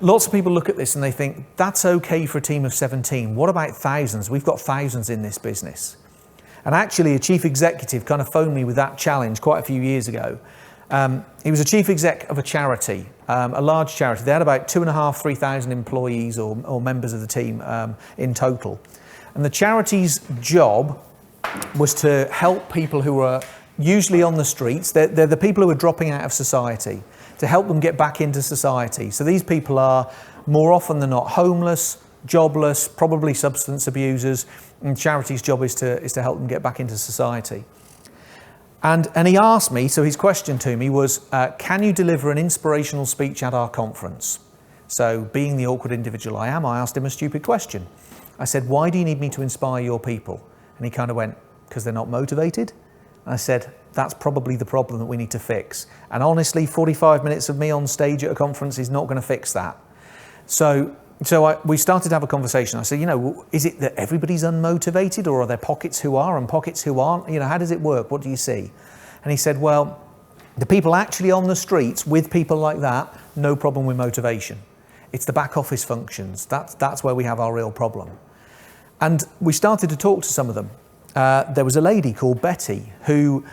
lots of people look at this and they think, that's okay for a team of 17. What about thousands? We've got thousands in this business. And actually, a chief executive kind of phoned me with that challenge quite a few years ago. He was a chief exec of a charity, a large charity. They had about 2,500, 3,000 employees or members of the team in total. And the charity's job was to help people who were usually on the streets. They're the people who are dropping out of society, to help them get back into society. So these people are more often than not homeless, jobless, probably substance abusers, and charity's job is to help them get back into society. And he asked me, so his question to me was, can you deliver an inspirational speech at our conference? So being the awkward individual I am, I asked him a stupid question. I said, why do you need me to inspire your people? And he kind of went, because they're not motivated. And I said, that's probably the problem that we need to fix. And honestly, 45 minutes of me on stage at a conference is not going to fix that. So we started to have a conversation. I said, is it that everybody's unmotivated, or are there pockets who are and pockets who aren't? How does it work? What do you see? And he said, well, the people actually on the streets with people like that, no problem with motivation. It's the back office functions. That's where we have our real problem. And we started to talk to some of them. There was a lady called Betty who,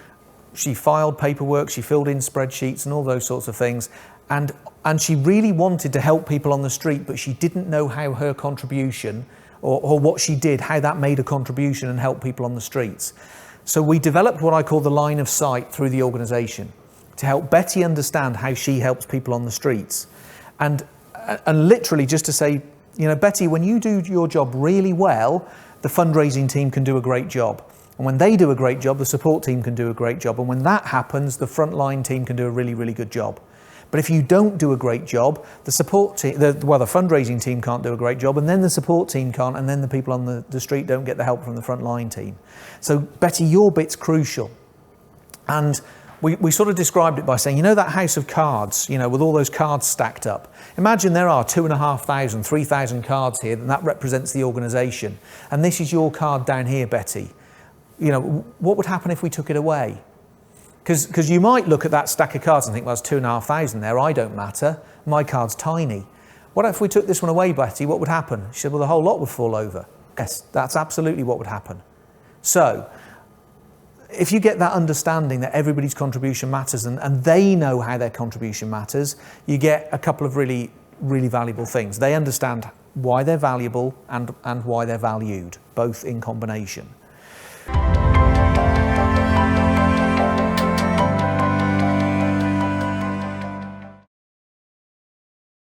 she filed paperwork, she filled in spreadsheets and all those sorts of things. And she really wanted to help people on the street, but she didn't know how her contribution or what she did, how that made a contribution and helped people on the streets. So we developed what I call the line of sight through the organisation to help Betty understand how she helps people on the streets. And literally just to say, Betty, when you do your job really well, the fundraising team can do a great job. And when they do a great job, the support team can do a great job. And when that happens, the frontline team can do a really, really good job. But if you don't do a great job, the support team, the fundraising team can't do a great job, and then the support team can't, and then the people on the street don't get the help from the frontline team. So Betty, your bit's crucial. And we sort of described it by saying, that house of cards, with all those cards stacked up. Imagine there are 2,500, 3,000 cards here, and that represents the organisation. And this is your card down here, Betty. What would happen if we took it away? Because you might look at that stack of cards and think, well, there's 2,500 there, I don't matter, my card's tiny. What if we took this one away, Betty, what would happen? She said, well, the whole lot would fall over. Yes, that's absolutely what would happen. So, if you get that understanding that everybody's contribution matters and they know how their contribution matters, you get a couple of really, really valuable things. They understand why they're valuable and why they're valued, both in combination.